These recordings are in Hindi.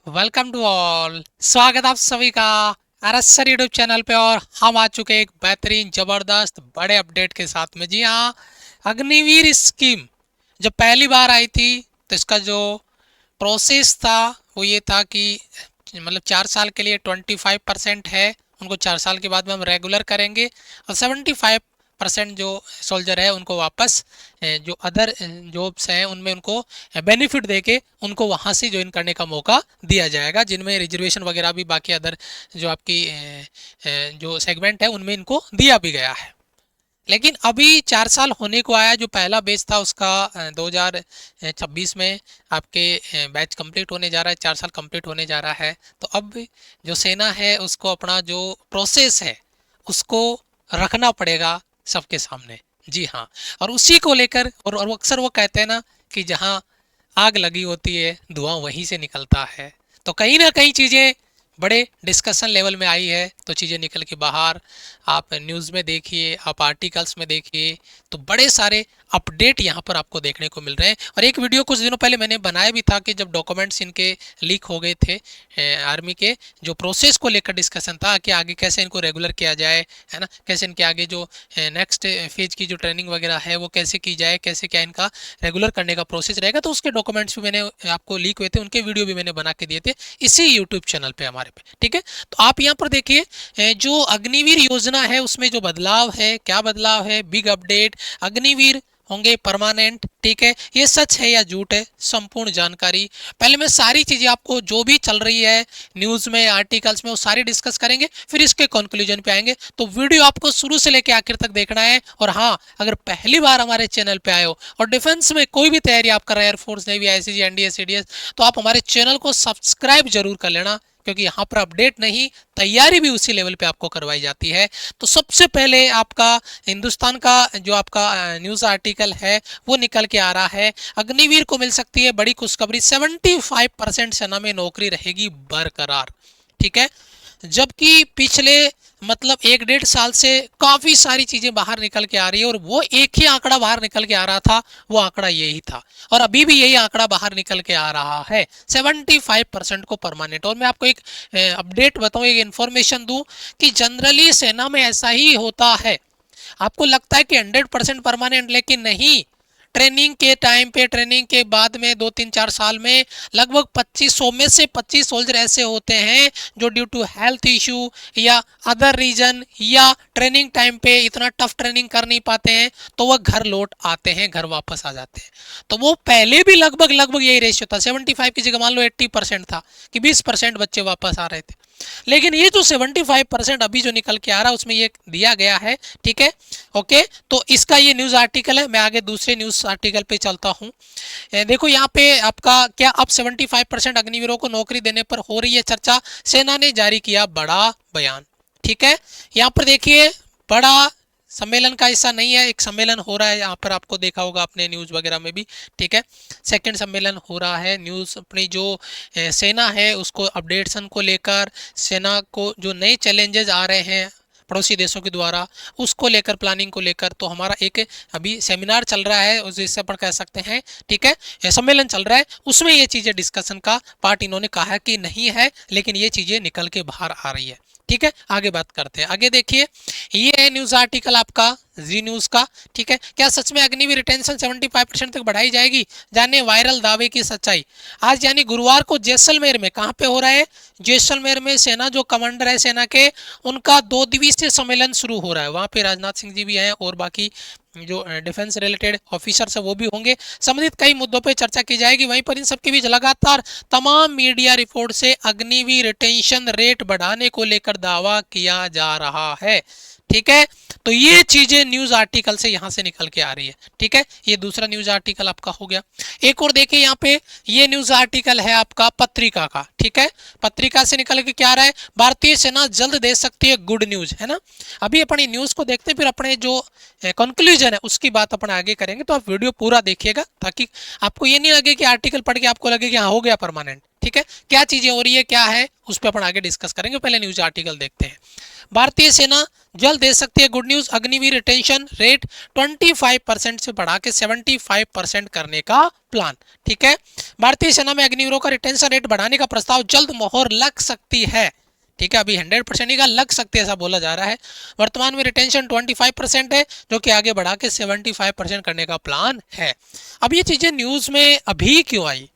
Welcome to all. स्वागत आप सभी का आरएसआर यूट्यूब चैनल पे। और हम आ चुके एक बेहतरीन जबरदस्त बड़े अपडेट के साथ में। जी हाँ, अग्निवीर स्कीम जब पहली बार आई थी तो इसका जो प्रोसेस था वो ये था कि मतलब 4 साल के लिए 25% है, उनको 4 साल के बाद में हम रेगुलर करेंगे। और 75% जो सोल्जर है उनको वापस जो अदर जॉब्स हैं उनमें उनको बेनिफिट देके उनको वहाँ से ज्वाइन करने का मौका दिया जाएगा, जिनमें रिजर्वेशन वगैरह भी बाकी अदर जो आपकी जो सेगमेंट है उनमें इनको दिया भी गया है। लेकिन अभी 4 साल होने को आया, जो पहला बैच था उसका 2026 में आपके बैच कंप्लीट होने जा रहा है, 4 साल कंप्लीट होने जा रहा है। तो अब जो सेना है उसको अपना जो प्रोसेस है उसको रखना पड़ेगा सबके सामने। जी हाँ, और उसी को लेकर और अक्सर वो कहते हैं ना कि जहाँ आग लगी होती है धुआं वहीं से निकलता है। तो कहीं ना कहीं चीज़ें बड़े डिस्कशन लेवल में आई है, तो चीज़ें निकल के बाहर आप न्यूज़ में देखिए, आप आर्टिकल्स में देखिए, तो बड़े सारे अपडेट यहाँ पर आपको देखने को मिल रहे हैं। और एक वीडियो कुछ दिनों पहले मैंने बनाया भी था कि जब डॉक्यूमेंट्स इनके लीक हो गए थे आर्मी के, जो प्रोसेस को लेकर डिस्कशन था कि आगे कैसे इनको रेगुलर किया जाए, है ना, कैसे इनके आगे जो नेक्स्ट फेज की जो ट्रेनिंग वगैरह है वो कैसे की जाए, कैसे क्या इनका रेगुलर करने का प्रोसेस रहेगा। तो उसके डॉक्यूमेंट्स भी मैंने आपको लीक हुए थे, उनके वीडियो भी मैंने बना के दिए थे इसी यूट्यूब चैनल पे हमारे पे। ठीक है, तो आप यहाँ पर देखिए जो अग्निवीर योजना है उसमें जो बदलाव है, क्या बदलाव है, बिग अपडेट, अग्निवीर होंगे परमानेंट। ठीक है, ये सच है या झूठ है, संपूर्ण जानकारी पहले मैं सारी चीजें आपको जो भी चल रही है न्यूज में, आर्टिकल्स में, वो सारी डिस्कस करेंगे, फिर इसके कंक्लूजन पे आएंगे। तो वीडियो आपको शुरू से लेकर आखिर तक देखना है। और हाँ, अगर पहली बार हमारे चैनल पे आए हो और डिफेंस में कोई भी तैयारी आप कर रहे हैं, air force, navy, ICG, NDS, CDS, तो आप हमारे चैनल को सब्सक्राइब जरूर कर लेना, क्योंकि यहाँ पर अपडेट नहीं, तैयारी भी उसी लेवल पे आपको करवाई जाती है। तो सबसे पहले आपका हिंदुस्तान का जो आपका न्यूज़ आर्टिकल है वो निकल के आ रहा है, अग्निवीर को मिल सकती है बड़ी खुशखबरी, 75% सेना में नौकरी रहेगी बरकरार। ठीक है, जबकि पिछले मतलब 1 डेढ़ साल से काफी सारी चीजें बाहर निकल के आ रही है, और वो एक ही आंकड़ा बाहर निकल के आ रहा था, वो आंकड़ा यही था, और अभी भी यही आंकड़ा बाहर निकल के आ रहा है, 75% को परमानेंट। और मैं आपको एक अपडेट बताऊं, एक इन्फॉर्मेशन दूं कि जनरली सेना में ऐसा ही होता है। आपको लगता है कि 100% परमानेंट, लेकिन नहीं। ट्रेनिंग के टाइम पे, ट्रेनिंग के बाद में 2 3 4 साल में लगभग 2500 में से 25 सोल्जर ऐसे होते हैं जो ड्यू टू हेल्थ इशू या अदर रीजन या ट्रेनिंग टाइम पे इतना टफ ट्रेनिंग कर नहीं पाते हैं, तो वह घर लौट आते हैं, घर वापस आ जाते हैं। तो वो पहले भी लगभग लगभग यही रेशियो था, 75 की जगह मान लो 80% था कि 20% बच्चे वापस आ रहे थे। लेकिन ये जो 75% अभी जो निकल के आ रहा है उसमें ये दिया गया है। ठीक है, ओके, तो इसका ये न्यूज़ आर्टिकल है। मैं आगे दूसरे न्यूज़ आर्टिकल पे चलता हूँ। देखो यहाँ पे आपका क्या, अब 75% अग्निवीरों को नौकरी देने पर हो रही है चर्चा, सेना ने जारी किया बड़ा बयान। ठीक है, यहाँ पर देखिए, बड़ा सम्मेलन का हिस्सा नहीं है, एक सम्मेलन हो रहा है यहाँ पर, आपको देखा होगा अपने न्यूज़ वगैरह में भी। ठीक है, सेकंड सम्मेलन हो रहा है, न्यूज़ अपनी जो सेना है उसको अपडेट्सन को लेकर, सेना को जो नए चैलेंजेस आ रहे हैं पड़ोसी देशों के द्वारा, उसको लेकर, प्लानिंग को लेकर, तो हमारा एक अभी सेमिनार चल रहा है, उस हिस्से पर कह सकते हैं। ठीक है, सम्मेलन चल रहा है, उसमें ये चीज़ें डिस्कशन का पार्ट इन्होंने कहा कि नहीं है, लेकिन ये चीज़ें निकल के बाहर आ रही है। ठीक है, आगे बात करते हैं। आगे देखिए, ये है न्यूज़ आर्टिकल आपका जी न्यूज़ का। ठीक है, क्या सच में अग्निवीर रिटेंशन 75% तक बढ़ाई जाएगी, जाने वायरल दावे की सच्चाई। आज यानी गुरुवार को जैसलमेर में, कहाँ पे हो रहा है, जैसलमेर में सेना जो कमांडर है सेना के, उनका 2 दिवसीय सम्मेलन शुरू हो रहा है। वहाँ पे राजनाथ सिंह जी भी हैं और बाकी जो डिफेंस रिलेटेड ऑफिसर्स है वो भी होंगे। संबंधित कई मुद्दों पर चर्चा की जाएगी। वहीं पर इन सबके बीच लगातार तमाम मीडिया रिपोर्ट से अग्निवीर रिटेंशन रेट बढ़ाने को लेकर दावा किया जा रहा है। ठीक है, तो ये चीजें न्यूज आर्टिकल से यहां से निकल के आ रही है। ठीक है, ये दूसरा न्यूज आर्टिकल आपका हो गया। एक और देखिए यहाँ पे, ये न्यूज आर्टिकल है आपका पत्रिका का। ठीक है, पत्रिका से निकल के क्या आ रहा है, भारतीय सेना जल्द दे सकती है गुड न्यूज, है ना। अभी अपनी न्यूज को देखते हैं, फिर अपने जो कंक्लूजन है उसकी बात अपन आगे करेंगे। तो आप वीडियो पूरा देखिएगा ताकि आपको ये नहीं लगे कि आर्टिकल पढ़ के आपको लगे कि हाँ हो गया परमानेंट। ठीक है, क्या चीजें हो रही है, क्या है, उस पर अपन आगे डिस्कस करेंगे। पहले न्यूज आर्टिकल देखते हैं। भारतीय सेना जल्द दे सकती है good news, Agniveer retention rate 25% से बढ़ा के 75% करने का प्लान। ठीक है, भारतीय सेना में अग्निवीरों का रिटेंशन रेट बढ़ाने का प्रस्ताव जल्द मोहर लग सकती है। ठीक है, अभी 100% ही का लग सकती है ऐसा बोला जा रहा है। वर्तमान में रिटेंशन 25% है, जो कि आगे बढ़ा के 75% करने का प्लान है। अब ये चीजें न्यूज में अभी क्यों आई,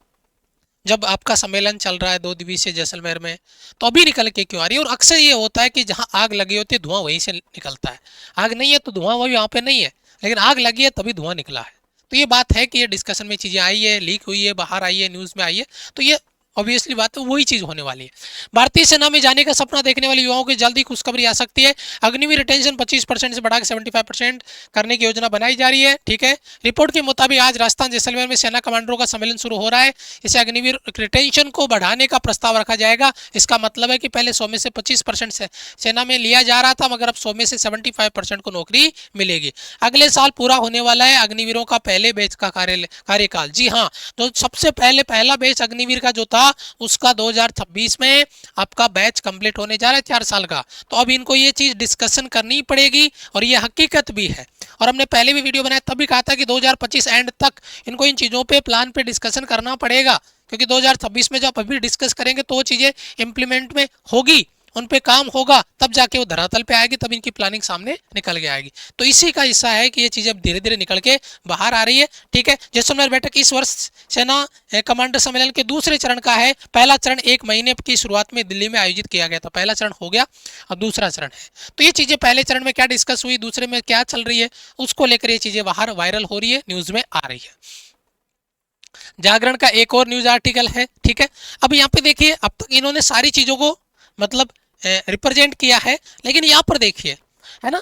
जब आपका सम्मेलन चल रहा है 2 दिवसीय जैसलमेर में, तो अभी निकल के क्यों आ रही है? और अक्सर ये होता है कि जहां आग लगी होती है धुआं वहीं से निकलता है, आग नहीं है तो धुआं वही वहां पे नहीं है, लेकिन आग लगी है तभी धुआं निकला है। तो ये बात है कि ये डिस्कशन में चीजें आई है, लीक हुई है, बाहर आई है, न्यूज में आई है, तो ये ऑब्वियसली बात है वही चीज होने वाली है। भारतीय सेना में जाने का सपना देखने वाले युवाओं की जल्दी खुशखबरी आ सकती है। अग्निवीर रिटेंशन 25% से बढ़ाकर 75% करने की योजना बनाई जा रही है। ठीक है, रिपोर्ट के मुताबिक आज राजस्थान जैसलमेर में सेना कमांडरों का सम्मेलन शुरू हो रहा है। इसे अग्निवीर रिटेंशन को बढ़ाने का प्रस्ताव रखा जाएगा। इसका मतलब है कि पहले 100 में से 25% से सेना में लिया जा रहा था, मगर अब 100 में से 75% को नौकरी मिलेगी। अगले साल पूरा होने वाला है अग्निवीरों का पहले बैच का कार्यकाल। जी हाँ, तो सबसे पहले पहला बैच अग्निवीर का जो था उसका 2026 में आपका बैच कंप्लीट होने जा रहा है 4 साल का। तो अब इनको ये चीज डिस्कशन करनी पड़ेगी और ये हकीकत भी है। और हमने पहले भी वीडियो बनाया तब भी कहा था कि 2025 एंड तक इनको इन चीजों पे प्लान पे डिस्कशन करना पड़ेगा, क्योंकि 2026 में जब अभी डिस्कस करेंगे तो वो चीजें इंप्लीमेंट में होगी, उन पे काम होगा, तब जाके वो धरातल पे आएगी, तब इनकी प्लानिंग सामने निकल के आएगी। तो इसी का हिस्सा है कि ये चीजें अब धीरे धीरे निकल के बाहर आ रही है। ठीक है, जैसलमेर बैठक इस वर्ष सेना कमांडर सम्मेलन के दूसरे चरण का है। पहला चरण 1 महीने की शुरुआत में दिल्ली में आयोजित किया गया था, पहला चरण हो गया, अब दूसरा चरण है। तो ये चीजें पहले चरण में क्या डिस्कस हुई, दूसरे में क्या चल रही है, उसको लेकर ये चीजें बाहर वायरल हो रही है, न्यूज में आ रही है। जागरण का एक और न्यूज आर्टिकल है। ठीक है, अब यहाँ पे देखिए, अब तक इन्होंने सारी चीजों को मतलब रिप्रेजेंट किया है, लेकिन यहाँ पर देखिए, है ना,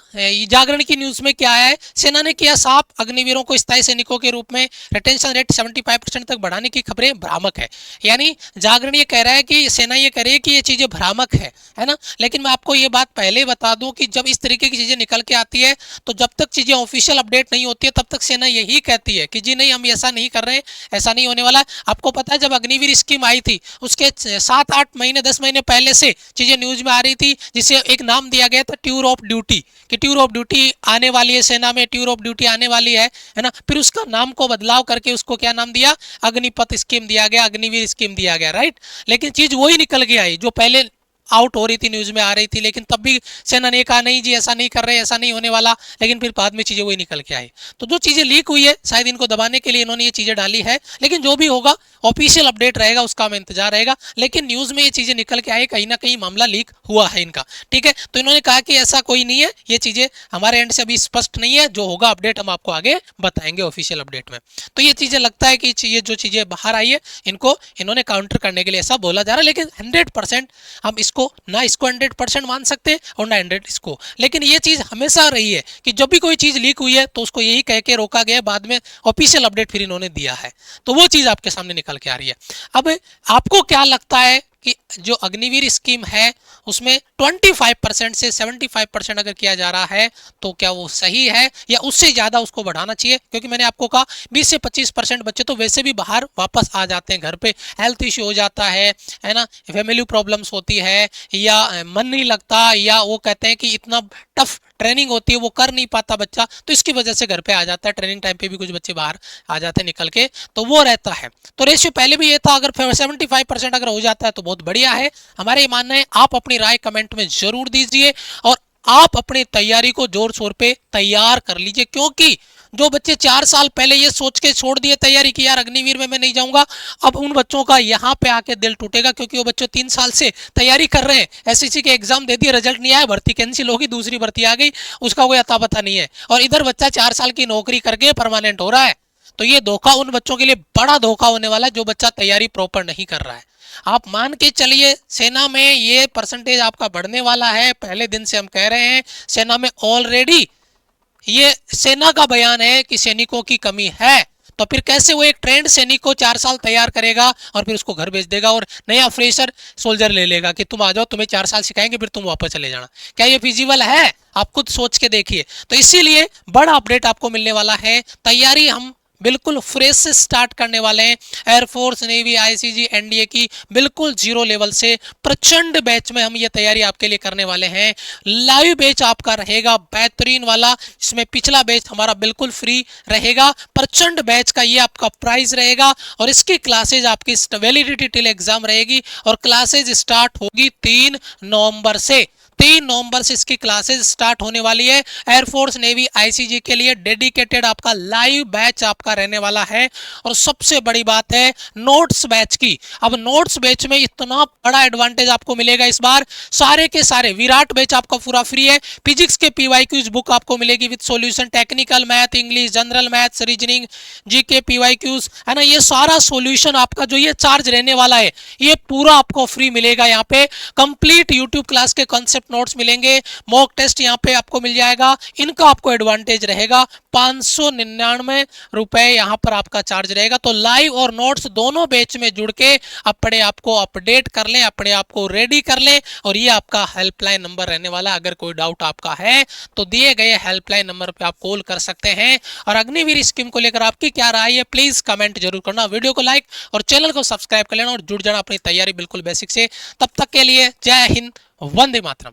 जागरण की न्यूज में क्या आया है, सेना ने किया साफ, अग्निवीरों को स्थायी सैनिकों के रूप में रिटेंशन रेट 75% तक बढ़ाने की खबरें भ्रामक है। यानी जागरण ये कह रहा है कि सेना ये कह रही है कि ये चीजें भ्रामक है ना। लेकिन मैं आपको ये बात पहले बता दूं कि जब इस तरीके की चीजें निकल के आती है, तो जब तक चीजें ऑफिशियल अपडेट नहीं होती है तब तक सेना यही कहती है कि जी नहीं, हम ऐसा नहीं कर रहे हैं, ऐसा नहीं होने वाला है। आपको पता है जब अग्निवीर स्कीम आई थी उसके 7-8 महीने 10 महीने पहले से चीजें न्यूज में आ रही थी, जिसे एक नाम दिया गया था ट्यूर ऑफ ड्यूटी, कि ट्यूर ऑफ ड्यूटी आने वाली है, सेना में ट्यूर ऑफ ड्यूटी आने वाली है ना। फिर उसका नाम को बदलाव करके उसको क्या नाम दिया, अग्निपथ स्कीम दिया गया, अग्निवीर स्कीम दिया गया, राइट। लेकिन चीज वही निकल के आई जो पहले आउट हो रही थी, न्यूज में आ रही थी, लेकिन तब भी सेना ने कहा नहीं जी ऐसा नहीं कर रहे, ऐसा नहीं होने वाला, लेकिन फिर बाद में चीजें वही निकल के आई। तो जो चीजें लीक हुई है शायद इनको दबाने के लिए इन्होंने ये चीजें डाली है, लेकिन जो भी होगा ऑफिशियल अपडेट रहेगा, उसका हमें इंतजार रहेगा। लेकिन न्यूज में ये चीजें निकल के आई, कहीं ना कहीं मामला लीक हुआ है इनका। ठीक है, तो इन्होंने कहा कि ऐसा कोई नहीं है, ये चीजें हमारे एंड से अभी स्पष्ट नहीं है, जो होगा अपडेट हम आपको आगे बताएंगे ऑफिशियल अपडेट में। तो ये चीजें लगता है कि ये जो चीजें बाहर आई है इनको इन्होंने काउंटर करने के लिए ऐसा बोला जा रहा है, लेकिन 100% हम इसको ना इसको 100% मान सकते और ना 100 इसको। लेकिन ये चीज हमेशा रही है कि जब भी कोई चीज लीक हुई है तो उसको यही कह के रोका गया, बाद में ऑफिशियल अपडेट फिर इन्होंने दिया है, तो वो चीज आपके सामने निकल के आ रही है। अब आपको क्या लगता है कि जो अग्निवीर स्कीम है उसमें 25% से 75% अगर किया जा रहा है तो क्या वो सही है, या उससे ज्यादा उसको बढ़ाना चाहिए? क्योंकि मैंने आपको कहा 20 से 25% बच्चे तो वैसे भी बाहर वापस आ जाते हैं, घर पे हेल्थ इश्यू हो जाता है ना, फैमिली प्रॉब्लम्स होती है, या मन नहीं लगता, या वो कहते हैं कि इतना टफ ट्रेनिंग होती है वो कर नहीं पाता बच्चा, तो इसकी वजह से घर पे आ जाता है। ट्रेनिंग टाइम पे भी कुछ बच्चे बाहर आ जाते हैं निकल के, तो वो रहता है। तो रेशियो पहले भी ये था, अगर 75% अगर हो जाता है तो बहुत बढ़िया है। हमारे ये मानना है, आप अपनी राय कमेंट में जरूर दीजिए और आप अपनी तैयारी को जोर शोर पे तैयार कर लीजिए, क्योंकि जो बच्चे 4 साल पहले ये सोच के छोड़ दिए तैयारी की यार अग्निवीर में मैं नहीं जाऊंगा, अब उन बच्चों का यहाँ पे आके दिल टूटेगा, क्योंकि वो बच्चे 3 साल से तैयारी कर रहे हैं, एसएससी के एग्जाम दे दिए, रिजल्ट नहीं आया, भर्ती कैंसिल होगी, दूसरी भर्ती आ गई, उसका कोई अता पता नहीं है, और इधर बच्चा 4 साल की नौकरी करके परमानेंट हो रहा है। तो ये धोखा उन बच्चों के लिए बड़ा धोखा होने वाला है जो बच्चा तैयारी प्रॉपर नहीं कर रहा है। आप मान के चलिए सेना में ये परसेंटेज आपका बढ़ने वाला है, पहले दिन से हम कह रहे हैं। सेना में ऑलरेडी ये सेना का बयान है कि सैनिकों की कमी है, तो फिर कैसे वो एक ट्रेंड सैनिक को 4 साल तैयार करेगा और फिर उसको घर भेज देगा और नया फ्रेशर सोल्जर ले लेगा कि तुम आ जाओ, तुम्हें 4 साल सिखाएंगे, फिर तुम वापस चले जाना? क्या ये फिजिबल है? आप खुद सोच के देखिए। तो इसीलिए बड़ा अपडेट आपको मिलने वाला है। तैयारी हम बिल्कुल फ्रेश से स्टार्ट करने वाले हैं। एयरफोर्स, नेवी, आईसीजी, एनडीए की बिल्कुल जीरो लेवल से प्रचंड बैच में हम ये तैयारी आपके लिए करने वाले हैं। लाइव बैच आपका रहेगा बेहतरीन वाला, इसमें पिछला बैच हमारा बिल्कुल फ्री रहेगा। प्रचंड बैच का ये आपका प्राइस रहेगा और इसकी क्लासेज आपकी वैलिडिटी टिल एग्जाम रहेगी और क्लासेज स्टार्ट होगी 3 नवंबर से। 3 नवंबर से इसकी क्लासेस स्टार्ट होने वाली है। एयरफोर्स, नेवी, आईसीजी के लिए डेडिकेटेड आपका लाइव बैच आपका रहने वाला है। और सबसे बड़ी बात है नोट्स बैच की। अब नोट्स बैच में इतना बड़ा एडवांटेज आपको मिलेगा इस बार, सारे के सारे विराट बैच आपका पूरा फ्री है। फिजिक्स के पीवाईक्यूज बुक आपको मिलेगी with solution, technical math, English, general maths, reasoning, GK PYQs है ना, ये सारा सॉल्यूशन आपका जो ये चार्ज रहने वाला है ये पूरा आपको फ्री मिलेगा। यहाँ पे कंप्लीट यूट्यूब क्लास के कॉन्सेप्ट नोट्स मिलेंगे, मॉक टेस्ट यहाँ पे आपको मिल जाएगा। इनका आपको एडवांटेज रहेगा 599 रुपए यहाँ पर आपका चार्ज रहेगा। तो लाइव और नोट्स दोनों बैच में जुड़ के अपने आप को अपडेट कर लें, अपने आप को रेडी कर लें। और ये आपका हेल्पलाइन नंबर रहने वाला, अगर कोई डाउट आपका है तो दिए गए हेल्पलाइन नंबर पे आप कॉल कर सकते हैं। और अग्निवीर स्कीम को लेकर आपकी क्या राय है प्लीज कमेंट जरूर करना, वीडियो को लाइक और चैनल को सब्सक्राइब कर लेना और जुड़ जाना अपनी तैयारी बिल्कुल बेसिक से। तब तक के लिए जय हिंद, वंदे मातरम।